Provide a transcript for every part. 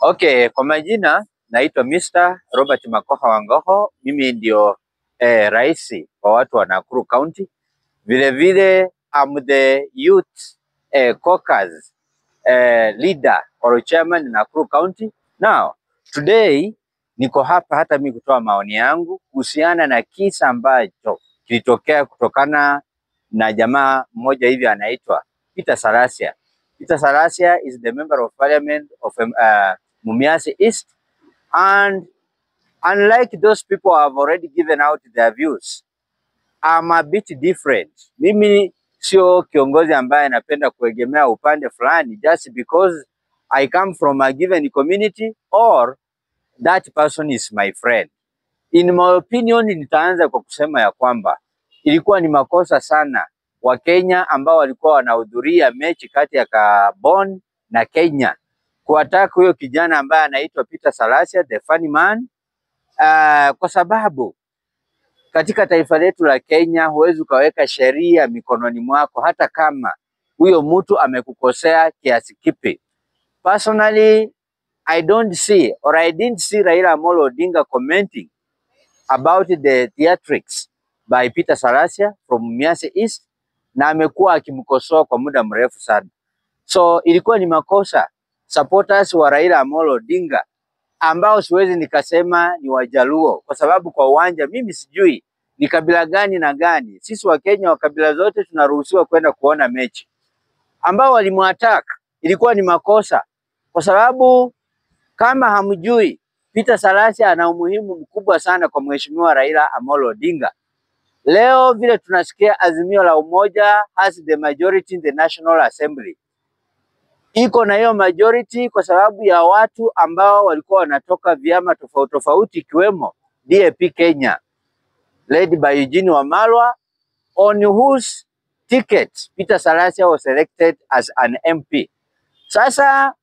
Okay, kwa majina naitwa Mr. Robert Makoha Wangoho. Mimi ndio rais wa watu wa Nakuru County. Vile vile I'm the youth caucus leader or chairman in Nakuru County. Now, today niko hapa hata mimi kutoa maoni yangu kuhusiana na kisa ambacho kilitokea kutokana na jamaa mmoja hivi anaitwa Peter Salasya. Peter Salasya is the member of parliament of Mumias East, and unlike those people who have already given out their views, I'm a bit different. Mimi sio kiongozi ambaye anapenda kuegemea upande fulani just because I come from a given community or that person is my friend. In my opinion, nitaanza kwa kusema ya kwamba ilikuwa ni makosa sana Wakenya ambao walikuwa wanahudhuria mechi kati ya Gabon na Kenya kuwataka huyo kijana ambaye anaitwa Peter Salasya, the funny man, kwa sababu katika taifa letu la Kenya huwezi ukaweka sheria mikononi mwako hata kama huyo mtu amekukosea kiasi kipi. Personally, I don't see or I didn't see Raila Amolo Odinga commenting about the theatrics by Peter Salasya from Mumias East, na amekuwa akimkosoa kwa muda mrefu sana. So ilikuwa ni makosa supporters wa Raila Amolo Odinga ambao siwezi nikasema ni Wajaluo, kwa sababu kwa uwanja mimi sijui ni kabila gani na gani. Sisi wa Kenya wa kabila zote tunaruhusiwa kwenda kuona mechi. Ambao walimuattack ilikuwa ni makosa, kwa sababu kama hamjui, Peter Salasya ana umuhimu mkubwa sana kwa mheshimiwa Raila Amolo Odinga. Leo vile tunasikia Azimio la Umoja has the majority in the National Assembly. Iko na hiyo majority kwa sababu ya watu ambao walikuwa wanatoka vyama tofauti tofauti ikiwemo DAP Kenya led by Eugene Wamalwa, on whose ticket Peter Salasya was elected as an MP. Sasa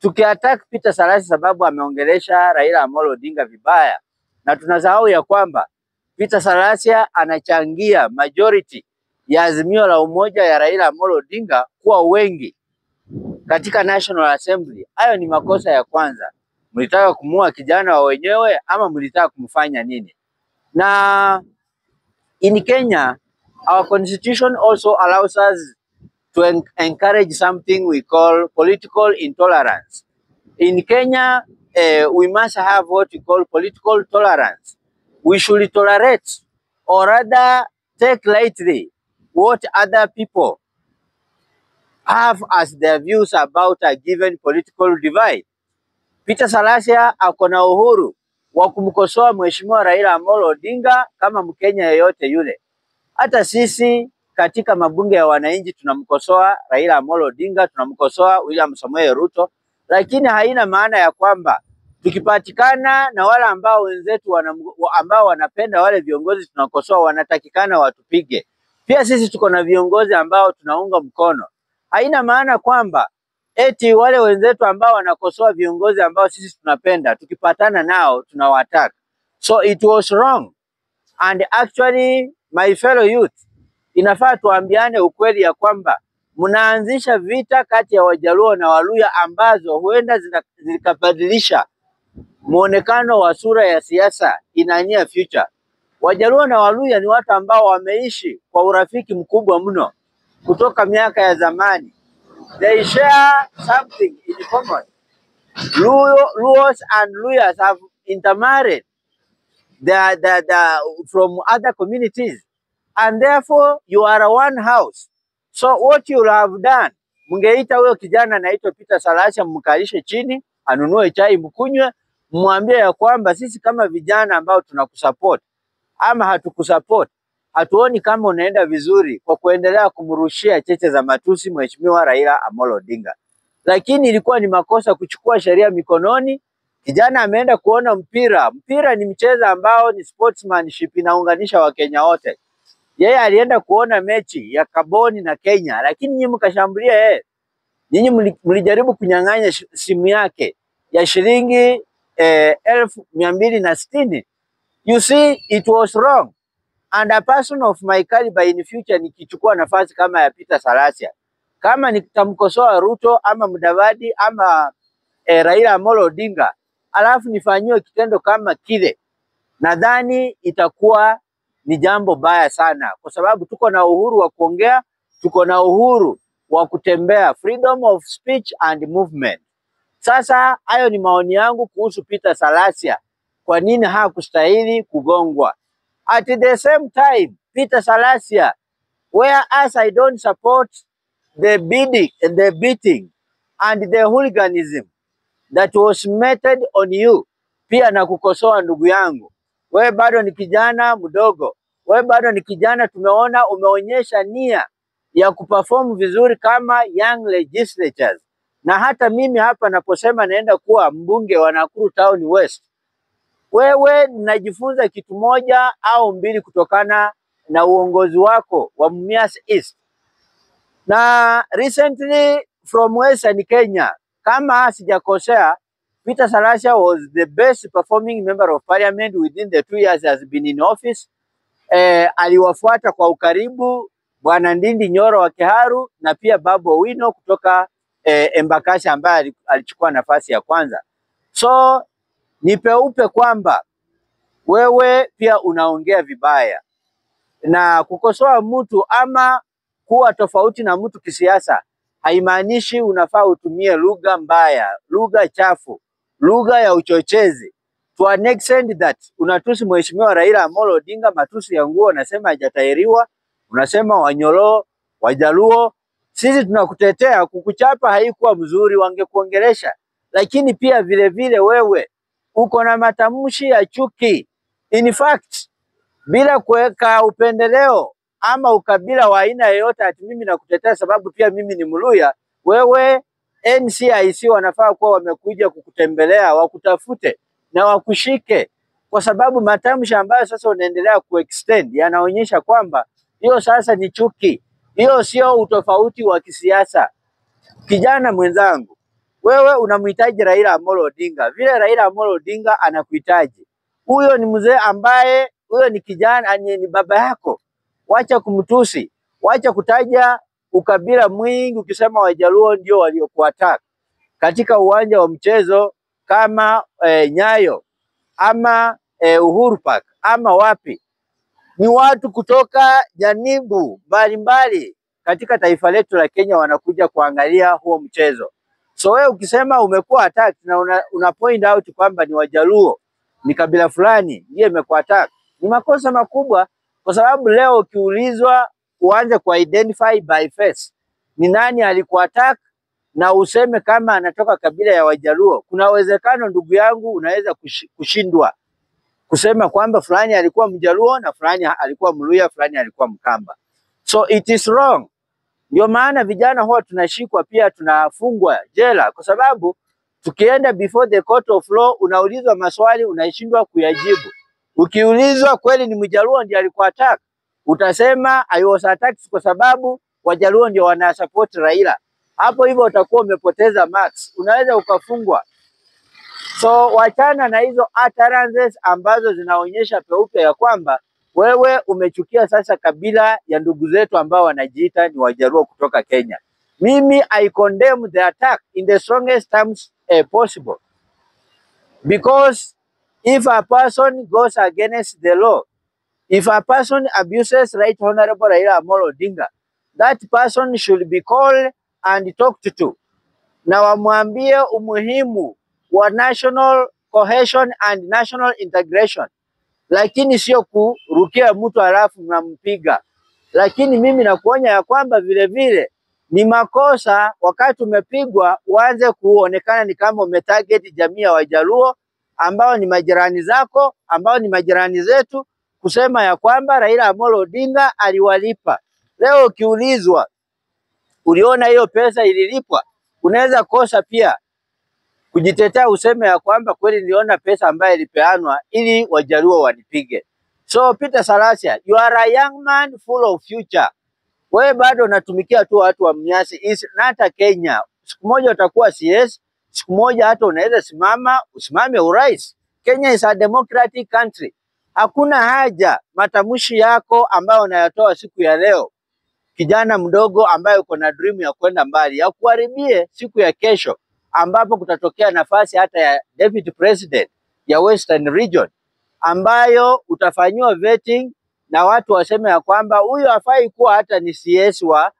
tukiattack Peter Salasya sababu ameongelesha Raila Amolo Odinga vibaya, na tunasahau ya kwamba Peter Salasya anachangia majority ya Azimio la Umoja ya Raila Amolo Odinga kuwa wengi katika National Assembly. Hayo ni makosa ya kwanza. Mlitaka kumua kijana wa wenyewe ama mlitaka kumfanya nini? Na in Kenya, our constitution also allows us to encourage something we call political intolerance. In Kenya, we must have what we call political tolerance. We should tolerate or rather take lightly what other people have as their views about a given political divide. Peter Salasya ako na uhuru wa kumkosoa mheshimiwa Raila Amolo Odinga kama Mkenya yeyote yule. Hata sisi katika mabunge ya wananchi tunamkosoa Raila Amolo Odinga, tunamkosoa William Samoei Ruto, lakini haina maana ya kwamba tukipatikana na wale ambao wenzetu ambao wanapenda wale viongozi tunakosoa wanatakikana watupige. Pia sisi tuko na viongozi ambao tunaunga mkono. Haina maana kwamba eti wale wenzetu ambao wanakosoa viongozi ambao sisi tunapenda tukipatana nao tunawataka. So it was wrong. And actually, my fellow youth, inafaa tuambiane ukweli ya kwamba mnaanzisha vita kati ya Wajaluo na Waluya ambazo huenda zikabadilisha muonekano wa sura ya siasa in a near future. Wajaluo na Waluya ni watu ambao wameishi kwa urafiki mkubwa mno kutoka miaka ya zamani. They share something in common. Luos and Luyas have intermarried from other communities, and therefore you are one house. So what you have done, mungeita huyo kijana anaitwa Peter Salasya, mkalishe chini, anunue chai mkunywe, mwambie ya kwamba sisi kama vijana ambao tunakusupport ama hatukusupport, hatuoni kama unaenda vizuri kwa kuendelea kumrushia cheche za matusi mheshimiwa Raila Amolo Odinga. Lakini ilikuwa ni makosa kuchukua sheria mikononi. Kijana ameenda kuona mpira. Mpira ni mchezo ambao ni sportsmanship, inaunganisha Wakenya wote. Yeye alienda kuona mechi ya Gabon na Kenya, lakini nyinyi mkashambulia yeye. Nyinyi mlijaribu kunyang'anya simu yake ya shilingi 1260. You see, it was wrong. And a person of my caliber in future nikichukua nafasi kama ya Peter Salasya, kama nitamkosoa Ruto ama Mudavadi ama Raila Amolo Odinga, alafu nifanyiwe kitendo kama kile, nadhani itakuwa ni jambo baya sana, kwa sababu tuko na uhuru wa kuongea, tuko na uhuru wa kutembea, freedom of speech and movement. Sasa hayo ni maoni yangu kuhusu Peter Salasya. Kwa nini hakustahili kugongwa? At the same time, Peter Salasya, whereas I don't support the beating and the hooliganism that was meted on you, pia na kukosoa ndugu yangu. Wewe bado ni kijana mdogo. Wewe bado ni kijana, tumeona umeonyesha nia ya kuperform vizuri kama young legislators. Na hata mimi hapa naposema naenda kuwa mbunge wa Nakuru Town West, wewe najifunza kitu moja au mbili kutokana na uongozi wako wa Mumias East. Na recently from Western Kenya, kama sijakosea, Peter Salasya was the best performing member of parliament within the 2 years has been in office. Aliwafuata kwa ukaribu Bwana Ndindi Nyoro wa Kiharu na pia Babu Owino kutoka Embakasi ambaye alichukua nafasi ya kwanza. So ni peupe kwamba wewe pia unaongea vibaya, na kukosoa mtu ama kuwa tofauti na mtu kisiasa haimaanishi unafaa utumie lugha mbaya, lugha chafu, lugha ya uchochezi. To an extent that unatusi Mheshimiwa Raila Amolo Odinga, matusi ya nguo, unasema hajatairiwa, unasema Wanyoro, Wajaluo. Sisi tunakutetea, kukuchapa haikuwa mzuri, wangekuongelesha. Lakini pia vile vile wewe uko na matamshi ya chuki. In fact, bila kuweka upendeleo ama ukabila wa aina yoyote, ati mimi nakutetea sababu pia mimi ni Mluya. Wewe NCIC wanafaa kuwa wamekuja kukutembelea, wakutafute na wakushike, kwa sababu matamshi ambayo sasa unaendelea kuextend yanaonyesha kwamba hiyo sasa ni chuki. Hiyo sio utofauti wa kisiasa. Kijana mwenzangu, wewe unamhitaji Raila Amolo Odinga vile Raila Amolo Odinga anakuhitaji. Huyo ni mzee ambaye, huyo ni kijana, ni baba yako. Wacha kumtusi, wacha kutaja ukabila mwingi ukisema Wajaluo ndio waliokuattack katika uwanja wa mchezo kama Nyayo ama Uhuru Park ama wapi. Ni watu kutoka janibu mbalimbali katika taifa letu la Kenya wanakuja kuangalia huo mchezo. So wewe ukisema umekuwa attack na una point out kwamba ni Wajaluo, ni kabila fulani ndiye imekuwa attack, ni makosa makubwa, kwa sababu leo ukiulizwa uanze ku identify by face ni nani alikuwa attack na useme kama anatoka kabila ya Wajaluo, kuna uwezekano ndugu yangu unaweza kushindwa kusema kwamba fulani alikuwa Mjaluo na fulani alikuwa Mluya, fulani alikuwa Mkamba. So it is wrong. Ndio maana vijana huwa tunashikwa pia tunafungwa jela, kwa sababu tukienda before the court of law unaulizwa maswali unashindwa kuyajibu. Ukiulizwa kweli ni Mjaluo ndiye alikuwa attack, utasema I was attacked kwa sababu Wajaluo ndio wana support Raila. Hapo hivyo utakuwa umepoteza marks, unaweza ukafungwa. So wachana na hizo utterances ambazo zinaonyesha peupe ya kwamba wewe umechukia sasa kabila ya ndugu zetu ambao wanajiita ni Wajaluo kutoka Kenya. Mimi I condemn the attack in the strongest terms possible. Because if a person goes against the law, if a person abuses Right Honorable Raila Amolo Odinga, that person should be called and talked to. Na wamwambie umuhimu wa national cohesion and national integration. Lakini sio kurukia mtu alafu mnampiga. Lakini mimi nakuonya ya kwamba vile vile ni makosa wakati umepigwa uanze kuonekana ni kama umetarget jamii ya Wajaluo ambao ni majirani zako, ambao ni majirani zetu, kusema ya kwamba Raila Amolo Odinga aliwalipa. Leo ukiulizwa uliona hiyo pesa ililipwa, unaweza kosa pia kujitetea useme ya kwamba kweli niliona pesa ambayo ilipeanwa ili Wajaluo wanipige. So Peter Salasya, you are a young man full of future. Wewe bado unatumikia tu watu wa Mumias East na hata Kenya. Siku moja utakuwa CS, siku moja hata unaweza usimame urais. Kenya is a democratic country. Hakuna haja matamshi yako ambayo unayatoa siku ya leo, kijana mdogo ambaye uko na dream ya kwenda mbali, ya kuharibie siku ya kesho. ambapo kutatokea nafasi hata ya deputy president ya Western Region ambayo utafanyiwa vetting na watu waseme ya kwamba huyu hafai kuwa hata ni CS wa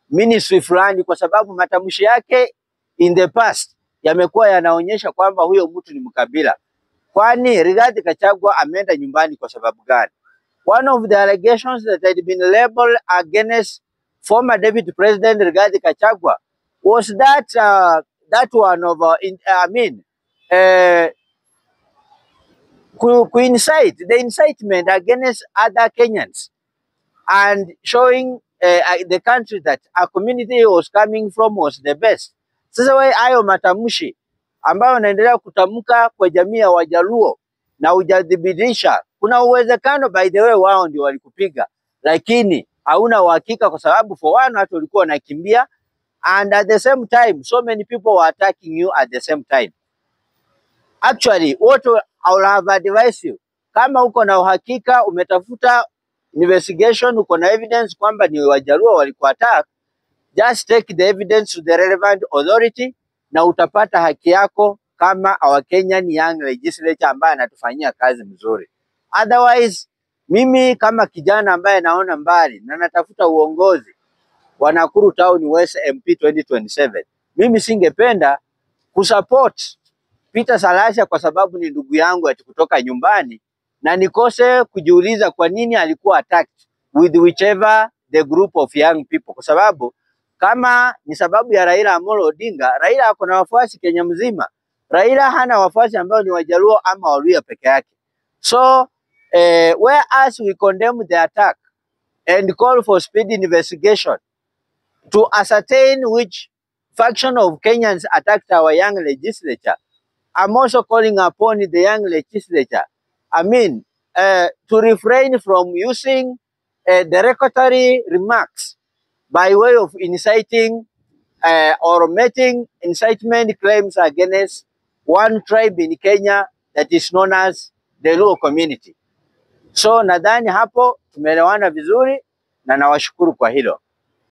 ministry fulani, kwa sababu matamshi yake in the past yamekuwa yanaonyesha kwamba huyo mtu ni mkabila. Kwani Rigathi Gachagua ameenda nyumbani kwa sababu gani? One of the allegations that had been labeled against former deputy president Rigathi Gachagua was that that one of the incitement against other Kenyans and showing the country that a community he was coming from was the best. Sasa wewe hayo matamshi ambayo unaendelea kutamka kwa jamii ya Wajaluo na hujadhibitisha, kuna uwezekano by the way wao ndio walikupiga, lakini hauna uhakika kwa sababu for one watu walikuwa wanakimbia, and at the same time so many people were attacking you at the same time. Actually what I will have advised you, kama uko na uhakika, umetafuta investigation, uko na evidence kwamba ni Wajaluo walikuwa attack, just take the evidence to the relevant authority na utapata haki yako kama our Kenyan Young Legislature ambaye anatufanyia kazi mzuri. Otherwise, mimi kama kijana ambaye naona mbali na natafuta uongozi wa Nakuru Town West MP 2027, mimi singependa kusupport Peter Salasya kwa sababu ni ndugu yangu ati kutoka nyumbani, na nikose kujiuliza kwa nini alikuwa attacked with whichever the group of young people, kwa sababu kama ni sababu ya Raila Amolo Odinga, Raila ako na wafuasi Kenya mzima. Raila hana wafuasi ambao ni Wajaluo ama Waluhya peke yake. So whereas we condemn the attack and call for speedy investigation to ascertain which faction of Kenyans attacked our young legislature, I'm also calling upon the young legislature, to refrain from using derogatory remarks by way of inciting or making incitement claims against one tribe in Kenya that is known as the Luo community. So nadhani hapo tumeelewana vizuri na nawashukuru kwa hilo.